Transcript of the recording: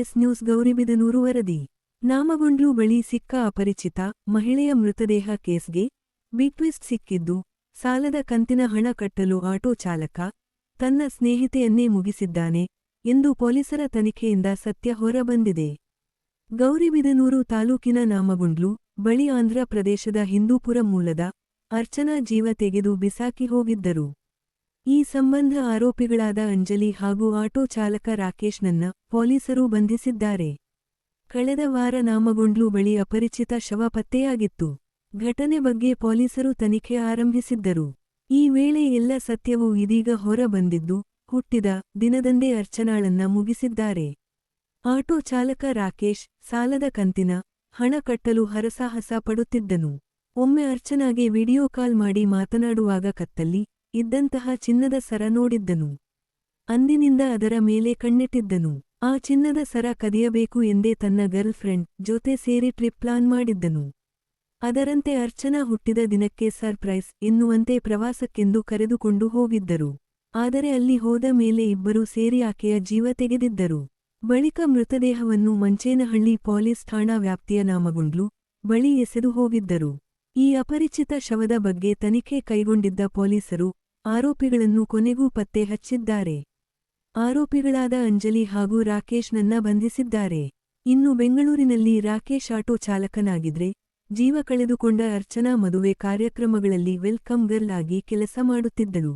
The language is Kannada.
ಎಸ್ ನ್ಯೂಸ್ ಗೌರಿಬಿದನೂರು ವರದಿ. ನಾಮಗೊಂಡ್ಲು ಬಳಿ ಸಿಕ್ಕ ಅಪರಿಚಿತ ಮಹಿಳೆಯ ಮೃತದೇಹ ಕೇಸ್ಗೆ ಬಿಗ್ ಟ್ವಿಸ್ಟ್ ಸಿಕ್ಕಿದ್ದು, ಸಾಲದ ಕಂತಿನ ಹಣ ಕಟ್ಟಲು ಆಟೋ ಚಾಲಕ ತನ್ನ ಸ್ನೇಹಿತೆಯನ್ನೇ ಮುಗಿಸಿದ್ದಾನೆ ಎಂದು ಪೊಲೀಸರ ತನಿಖೆಯಿಂದ ಸತ್ಯ ಹೊರಬಂದಿದೆ. ಗೌರಿಬಿದನೂರು ತಾಲೂಕಿನ ನಾಮಗೊಂಡ್ಲು ಬಳಿ ಆಂಧ್ರ ಪ್ರದೇಶದ ಹಿಂದೂಪುರ ಮೂಲದ ಅರ್ಚನಾ ಜೀವ ತೆಗೆದು ಬಿಸಾಕಿ ಹೋಗಿದ್ದರು. ಈ ಸಂಬಂಧ ಆರೋಪಿಗಳಾದ ಅಂಜಲಿ ಹಾಗೂ ಆಟೋ ಚಾಲಕ ರಾಕೇಶ್ನನ್ನ ಪೊಲೀಸರು ಬಂಧಿಸಿದ್ದಾರೆ. ಕಳೆದ ವಾರ ನಾಮಗೊಂಡ್ಲು ಬಳಿ ಅಪರಿಚಿತ ಶವ ಪತ್ತೆಯಾಗಿತ್ತು. ಘಟನೆ ಬಗ್ಗೆ ಪೊಲೀಸರು ತನಿಖೆ ಆರಂಭಿಸಿದ್ದರು. ಈ ವೇಳೆ ಎಲ್ಲ ಸತ್ಯವೂ ಇದೀಗ ಹೊರ ಬಂದಿದ್ದು, ಹುಟ್ಟಿದ ದಿನದಂದೇ ಅರ್ಚನಾಳನ್ನ ಮುಗಿಸಿದ್ದಾರೆ. ಆಟೋ ಚಾಲಕ ರಾಕೇಶ್ ಸಾಲದ ಕಂತಿನ ಹಣ ಕಟ್ಟಲು ಹರಸಾಹಸ ಪಡುತ್ತಿದ್ದನು. ಒಮ್ಮೆ ಅರ್ಚನಾಗೆ ವಿಡಿಯೋ ಕಾಲ್ ಮಾಡಿ ಮಾತನಾಡುವಾಗ ಕತ್ತಲ್ಲಿ ಇದ್ದಂತಹ ಚಿನ್ನದ ಸರ ನೋಡಿದ್ದನು. ಅಂದಿನಿಂದ ಅದರ ಮೇಲೆ ಕಣ್ಣಿಟ್ಟಿದ್ದನು. ಆ ಚಿನ್ನದ ಸರ ಕದಿಯಬೇಕು ಎಂದೇ ತನ್ನ ಗರ್ಲ್ ಫ್ರೆಂಡ್ ಜೊತೆ ಸೇರಿ ಟ್ರಿಪ್ ಪ್ಲಾನ್ ಮಾಡಿದ್ದನು. ಅದರಂತೆ ಅರ್ಚನಾ ಹುಟ್ಟಿದ ದಿನಕ್ಕೆ ಸರ್ಪ್ರೈಸ್ ಎನ್ನುವಂತೆ ಪ್ರವಾಸಕ್ಕೆಂದು ಕರೆದುಕೊಂಡು ಹೋಗಿದ್ದರು. ಆದರೆ ಅಲ್ಲಿ ಹೋದ ಮೇಲೆ ಇಬ್ಬರೂ ಸೇರಿ ಆಕೆಯ ಜೀವ ತೆಗೆದಿದ್ದರು. ಬಳಿಕ ಮೃತದೇಹವನ್ನು ಮಂಚೇನಹಳ್ಳಿ ಪೊಲೀಸ್ ಠಾಣಾ ವ್ಯಾಪ್ತಿಯ ನಾಮಗೊಂಡ್ಲು ಬಳಿ ಎಸೆದು ಹೋಗಿದ್ದರು. ಈ ಅಪರಿಚಿತ ಶವದ ಬಗ್ಗೆ ತನಿಖೆ ಕೈಗೊಂಡಿದ್ದ ಪೊಲೀಸರು ಆರೋಪಿಗಳನ್ನು ಕೊನೆಗೂ ಪತ್ತೆ ಹಚ್ಚಿದ್ದಾರೆ. ಆರೋಪಿಗಳಾದ ಅಂಜಲಿ ಹಾಗೂ ರಾಕೇಶ್ನನ್ನ ಬಂಧಿಸಿದ್ದಾರೆ. ಇನ್ನು ಬೆಂಗಳೂರಿನಲ್ಲಿ ರಾಕೇಶ್ ಆಟೋ ಚಾಲಕನಾಗಿದ್ರೆ, ಜೀವ ಕಳೆದುಕೊಂಡ ಅರ್ಚನಾ ಮದುವೆ ಕಾರ್ಯಕ್ರಮಗಳಲ್ಲಿ ವೆಲ್ಕಮ್ ಗರ್ಲ್ ಆಗಿ ಕೆಲಸ ಮಾಡುತ್ತಿದ್ದಳು.